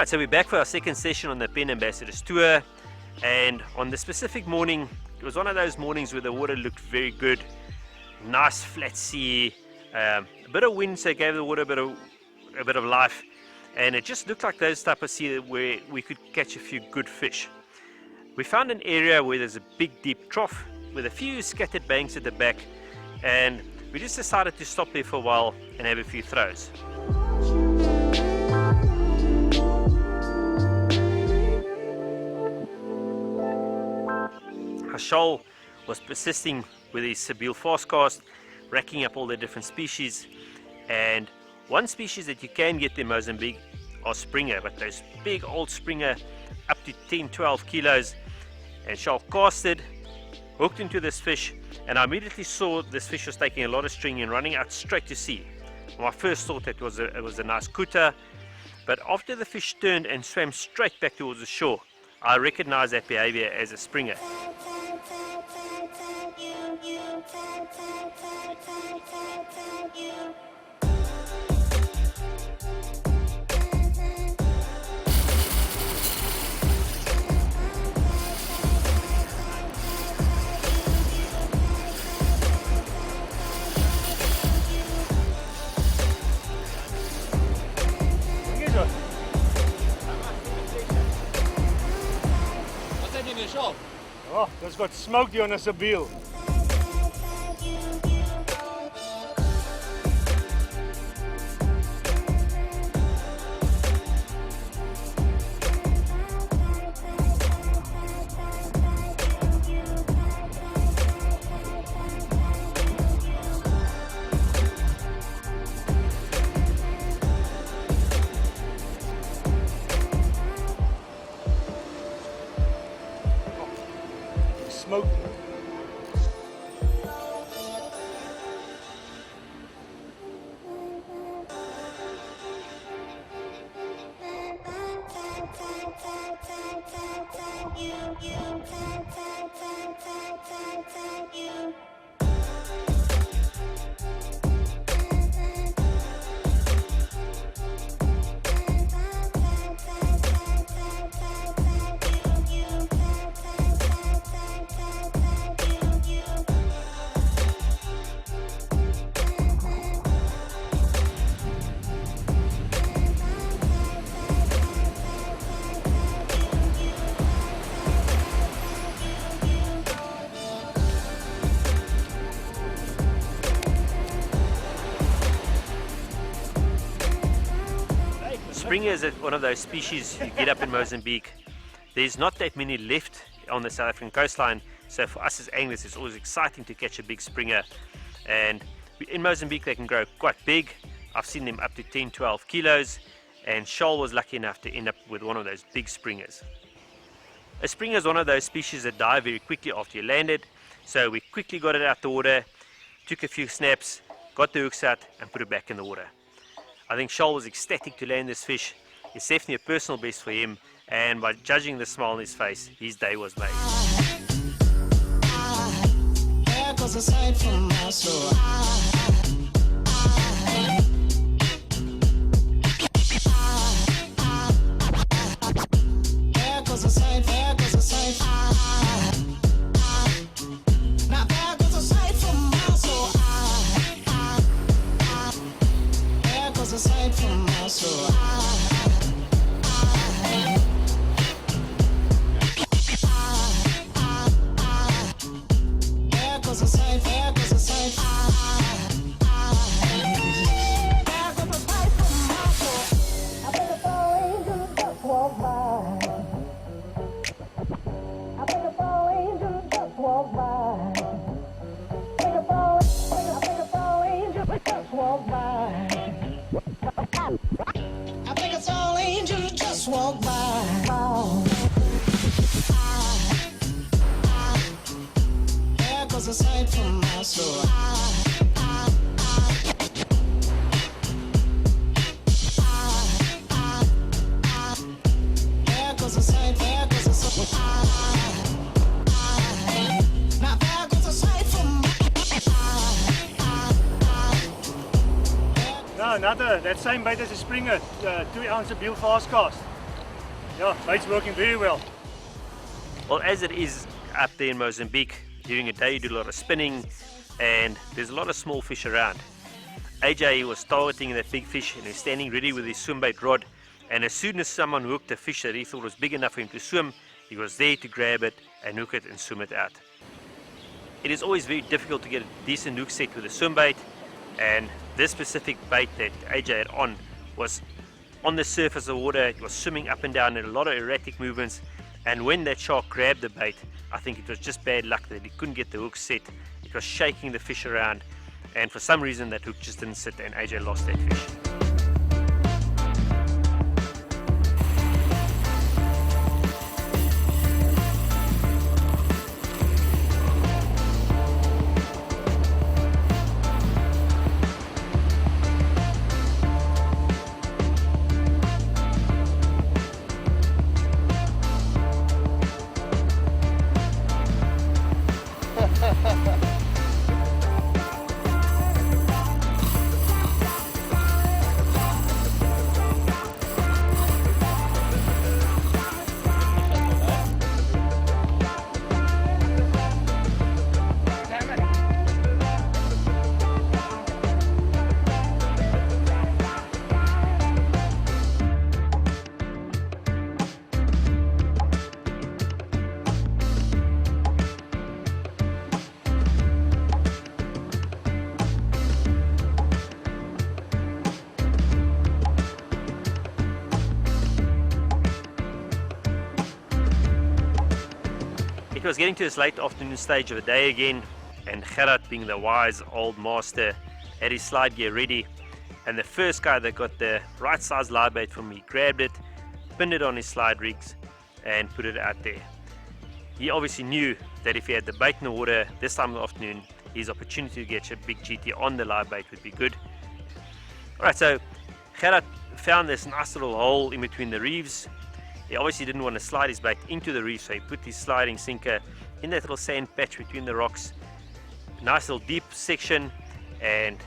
Alright, so we're back for our second session on the Penn Ambassadors tour, and on the specific morning, it was one of those mornings where the water looked very good, nice flat sea, a bit of wind, so it gave the water a bit of life, and it just looked like those type of sea where we could catch a few good fish. We found an area where there's a big deep trough with a few scattered banks at the back, and we just decided to stop there for a while and have a few throws. Shoal was persisting with his Sabile fast cast, racking up all the different species, and one species that you can get in Mozambique are springer, but those big old springer up to 10-12 kilos. And Shoal casted, hooked into this fish, and I immediately saw this fish was taking a lot of string and running out straight to sea. My first thought that it was a nice kuta, but after the fish turned and swam straight back towards the shore, I recognized that behavior as a springer. Oh, that's got smoked on a Sabile. Smoke. Springer is one of those species you get up in Mozambique. There's not that many left on the South African coastline, so for us as anglers it's always exciting to catch a big springer. And in Mozambique they can grow quite big. I've seen them up to 10-12 kilos, and Shoal was lucky enough to end up with one of those big springers. A springer is one of those species that die very quickly after you landed, so we quickly got it out the water, took a few snaps, got the hooks out and put it back in the water. I think Shoal was ecstatic to land this fish. It's definitely a personal best for him, and by judging the smile on his face, his day was made. Walk by. There goes a sight from my soul. There goes a sight, there goes a sight. Now there goes a sight from No, another, that same bait as a springer, 2 ounce Sabile fast cast. Yeah, bait's working very well. Well, as it is up there in Mozambique, during the day you do a lot of spinning and there's a lot of small fish around. AJ was targeting that big fish and he's standing ready with his swimbait rod, and as soon as someone hooked a fish that he thought was big enough for him to swim, he was there to grab it and hook it and swim it out. It is always very difficult to get a decent hook set with a swimbait, and this specific bait that AJ had on was on the surface of the water. It was swimming up and down in a lot of erratic movements, and when that shark grabbed the bait, I think it was just bad luck that he couldn't get the hook set. It was shaking the fish around, and for some reason that hook just didn't sit and AJ lost that fish. It was getting to this late afternoon stage of the day again, and Gerard, being the wise old master, had his slide gear ready, and the first guy that got the right size live bait from me grabbed it, pinned it on his slide rigs and put it out there. He obviously knew that if he had the bait in the water this time of the afternoon, his opportunity to get a big GT on the live bait would be good. Alright, so Gerard found this nice little hole in between the reefs. He obviously didn't want to slide his bait into the reef, so he put his sliding sinker in that little sand patch between the rocks. Nice little deep section, and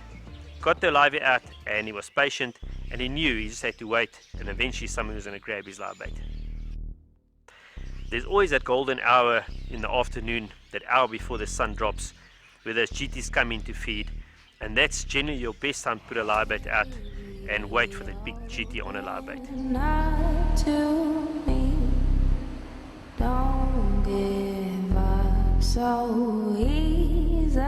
got the live out, and he was patient and he knew he just had to wait, and eventually someone was going to grab his live bait. There's always that golden hour in the afternoon, that hour before the sun drops, where those GTs come in to feed, and that's generally your best time to put a live bait out and wait for that big GT on a live bait. Not to me, don't give up so easily.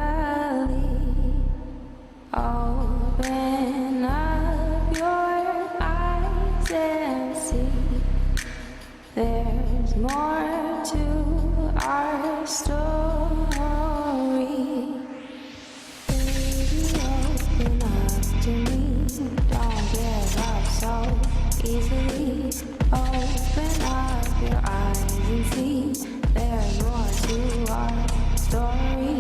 Open up your eyes and see there's more to our story. Baby, open up to me. Don't give up so easily. Open up your eyes and see there's more to our story.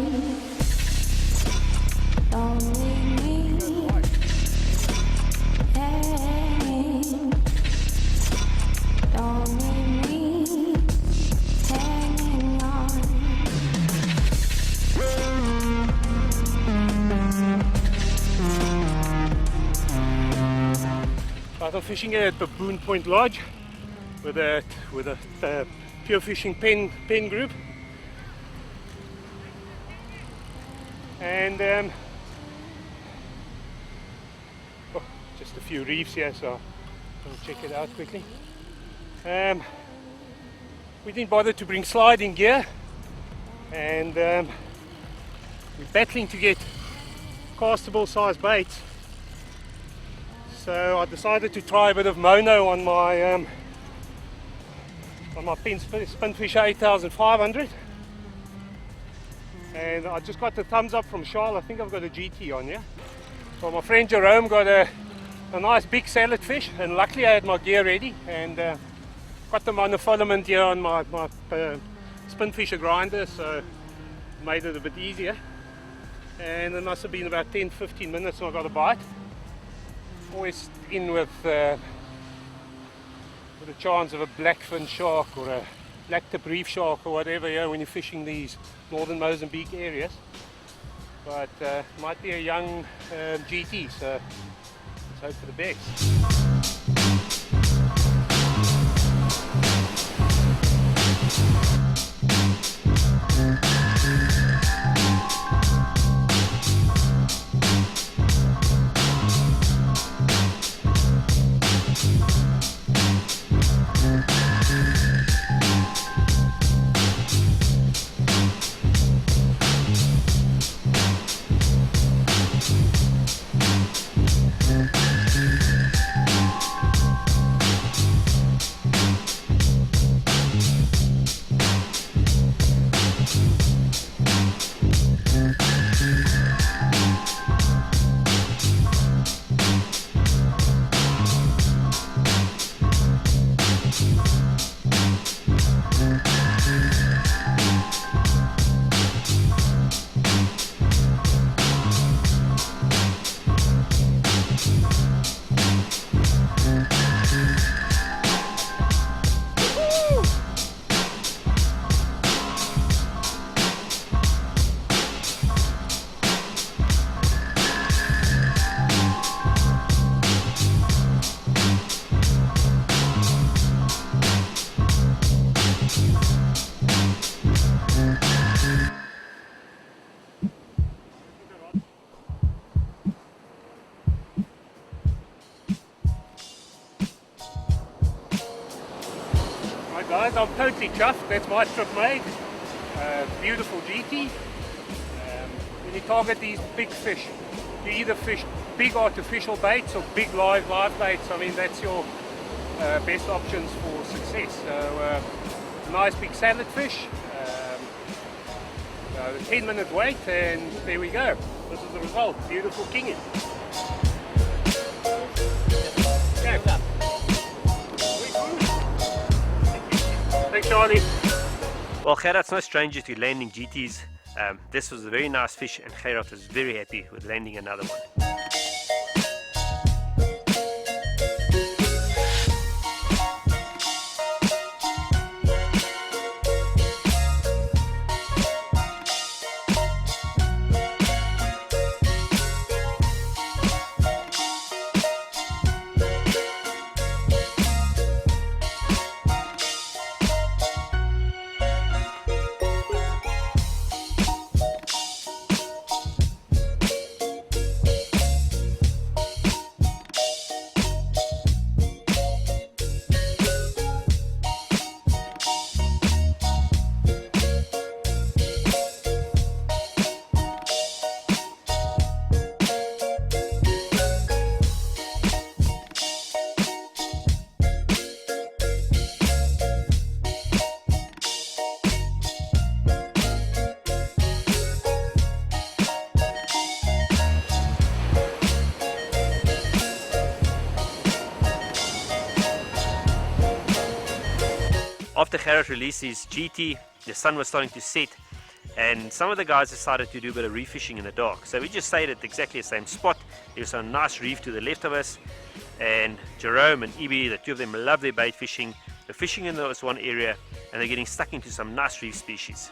Don't leave me hanging. Don't leave me hanging on. I'm fishing at Baboon Point Lodge with a pure fishing pen group, and just a few reefs here, so I'll check it out quickly. We didn't bother to bring sliding gear, and we're battling to get castable size baits. So I decided to try a bit of mono on my Penn Spinfisher 8500, and I just got the thumbs up from Charles. I think I've got a GT on here. So my friend Jerome got a nice big salad fish, and luckily I had my gear ready, and got them on the filament here on my Spinfisher grinder, so it made it a bit easier. And it must have been about 10-15 minutes and I got a bite. Always in with a chance of a blackfin shark or a blacktip reef shark or whatever, yeah, when you're fishing these northern Mozambique areas. But might be a young GT, so let's hope for the best. Right guys, I'm totally chuffed. That's my trip made. Beautiful GT. When you target these big fish, you either fish big artificial baits or big live baits. I mean, that's your best options for success. So nice big salad fish. 10-minute wait, and there we go. This is the result. Beautiful kinging. Okay. Thanks, Charlie. Well, Gerard's no stranger to landing GTs. This was a very nice fish, and Gerard was very happy with landing another one. After Gerard released his GT, the sun was starting to set, and some of the guys decided to do a bit of reef fishing in the dark. So we just stayed at exactly the same spot. There was a nice reef to the left of us, and Jerome and Ibi, the two of them, love their bait fishing. They're fishing in this one area, and they're getting stuck into some nice reef species.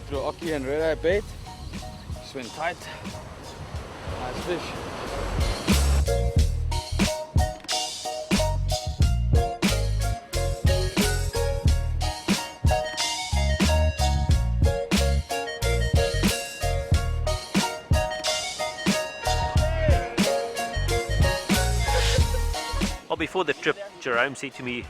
Through Oki and red-eye bait, just went tight, nice fish. Well, before the trip, Jerome said to me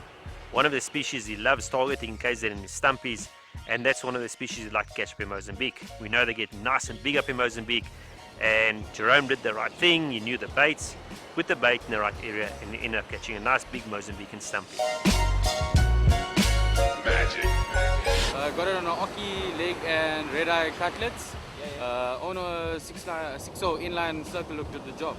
one of the species he loves targeting in case they're in his stumpies, and that's one of the species he'd like to catch up in Mozambique. We know they get nice and big up in Mozambique, and Jerome did the right thing. He knew the baits, put the bait in the right area, and ended up catching a nice big Mozambican stumpy. Magic. Got it on an Oki leg and red-eye cutlets. On a 6.0 inline circle hook did the job.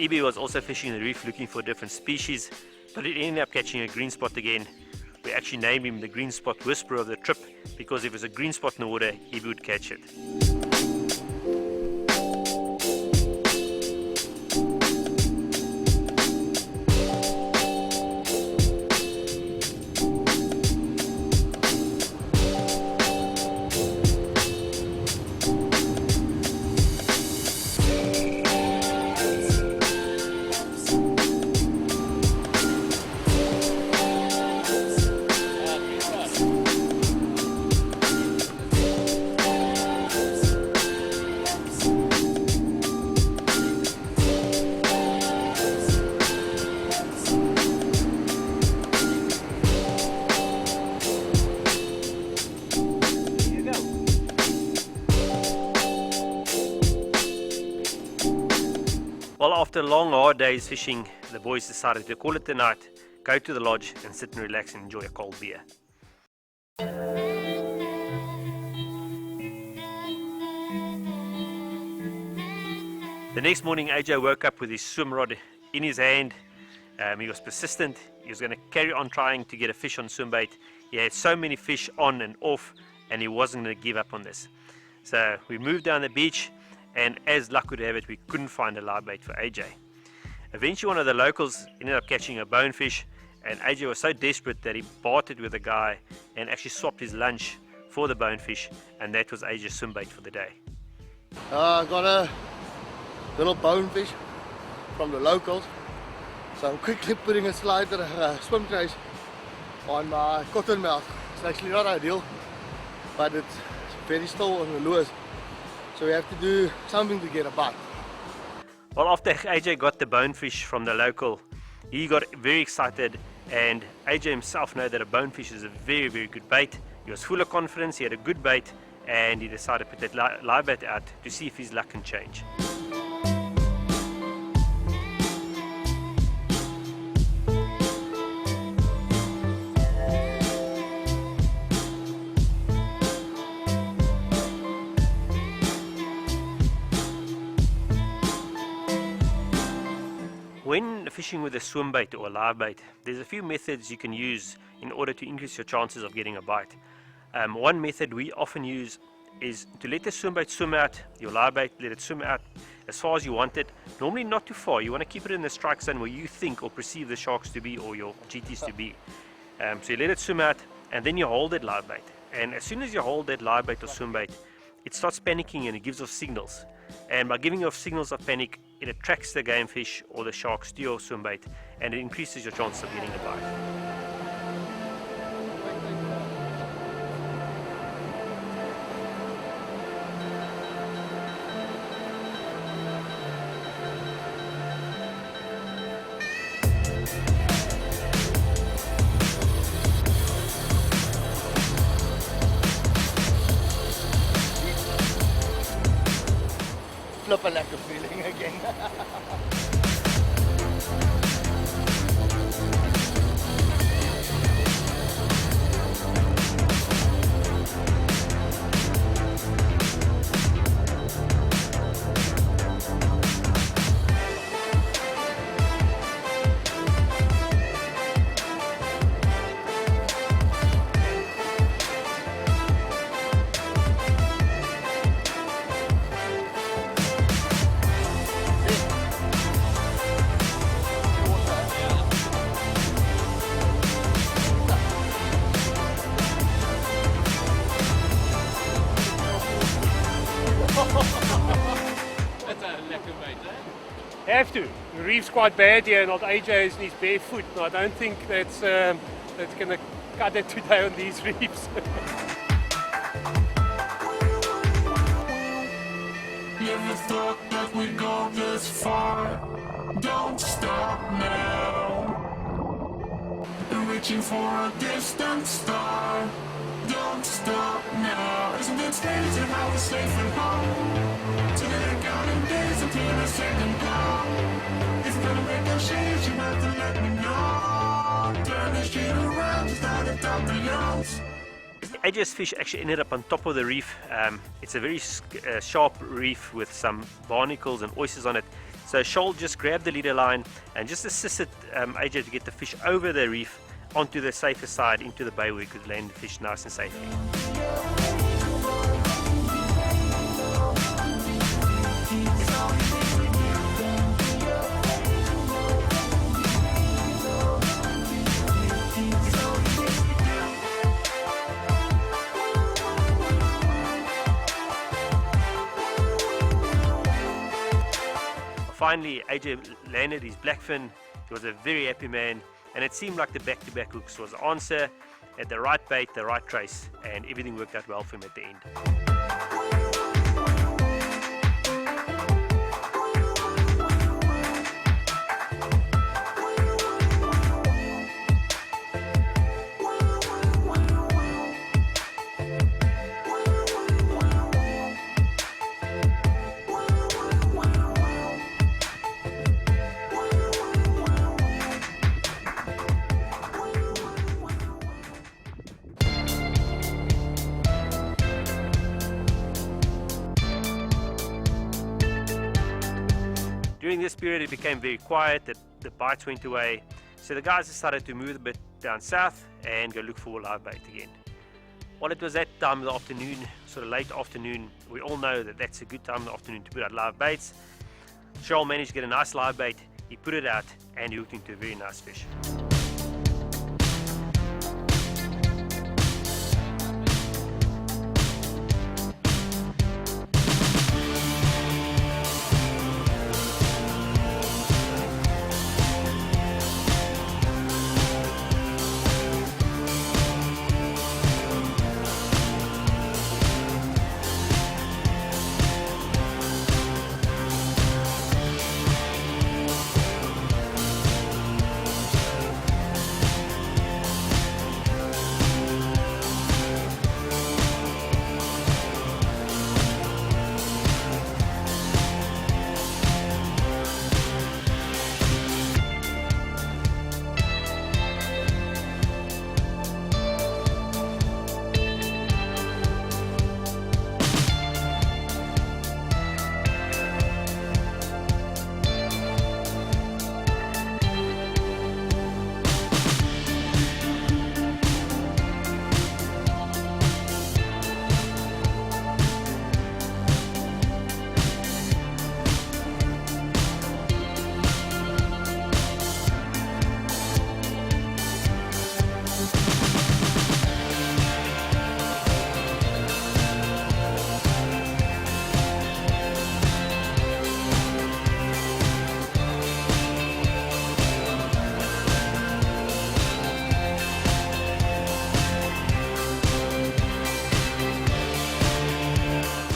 EB was also fishing the reef looking for different species, but it ended up catching a green spot again. We actually named him the green spot whisperer of the trip because if there's a green spot in the water, EB would catch it. Well, after long hard days fishing, the boys decided to call it a night, go to the lodge and sit and relax and enjoy a cold beer. The next morning AJ woke up with his swim rod in his hand. He was persistent. He was going to carry on trying to get a fish on swim bait. He had so many fish on and off and he wasn't going to give up on this. So we moved down the beach, and as luck would have it, we couldn't find a live bait for AJ. Eventually one of the locals ended up catching a bonefish, and AJ was so desperate that he bartered with the guy and actually swapped his lunch for the bonefish, and that was AJ's swim bait for the day. I got a little bonefish from the locals, so I'm quickly putting a slider swim trace on my cottonmouth. It's actually not ideal, but it's very still on the lures. So we have to do something to get a bite. Well, after AJ got the bonefish from the local, he got very excited, and AJ himself knows that a bonefish is a very, very good bait. He was full of confidence, he had a good bait, and he decided to put that live bait out to see if his luck can change. When fishing with a swim bait or a live bait, there's a few methods you can use in order to increase your chances of getting a bite. One method we often use is to let the swim bait swim out, your live bait, let it swim out as far as you want it. Normally not too far. You want to keep it in the strike zone where you think or perceive the sharks to be or your GTs to be. So you let it swim out and then you hold that live bait. And as soon as you hold that live bait or swim bait, it starts panicking and it gives off signals. And by giving off signals of panic, it attracts the game fish or the sharks to your swim bait, and it increases your chance of getting a bite. Flip a lekker feeling again. That's a lekker bait, eh? Have to. The reef's quite bad here, and old AJ is in his bare foot. I don't think that's going to cut it today on these reefs. Never thought that we'd go this far. Don't stop now. Reaching for a distant star. Don't stop now. Isn't it strange how we're safe and home? Today counting days until the second call. If you're gonna make a change, you have to let me know. Turn the shit around, start to talk to yours. AJ's fish actually ended up on top of the reef. It's a very sharp reef with some barnacles and oysters on it. So Shoal just grabbed the leader line and just assisted AJ to get the fish over the reef onto the safer side into the bay where he could land the fish nice and safely. Finally, AJ landed his blackfin. He was a very happy man, and it seemed like the back-to-back hooks was the answer. At the right bait, the right trace, and everything worked out well for him at the end. During this period, it became very quiet, the bites went away, so the guys decided to move a bit down south and go look for live bait again. Well, it was that time of the afternoon, sort of late afternoon. We all know that that's a good time of the afternoon to put out live baits. Shoal managed to get a nice live bait, he put it out and he hooked into a very nice fish.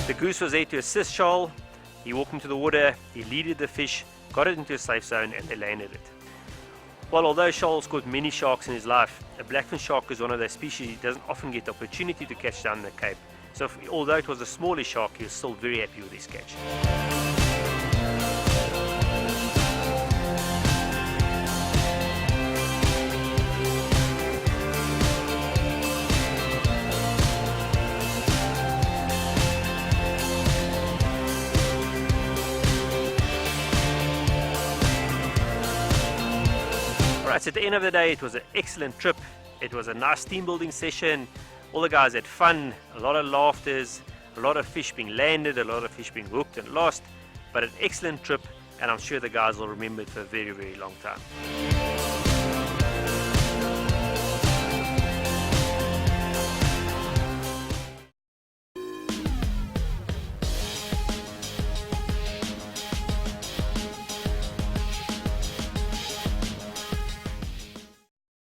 The goose was there to assist Shoal. He walked into the water, he leaded the fish, got it into a safe zone and they landed it. Well, although Shoal's caught many sharks in his life, a blackfin shark is one of those species he doesn't often get the opportunity to catch down the Cape. So although it was a smaller shark, he was still very happy with his catch. Alright, so at the end of the day, it was an excellent trip. It was a nice team building session. All the guys had fun, a lot of laughters, a lot of fish being landed, a lot of fish being hooked and lost, but an excellent trip, and I'm sure the guys will remember it for a very, very long time.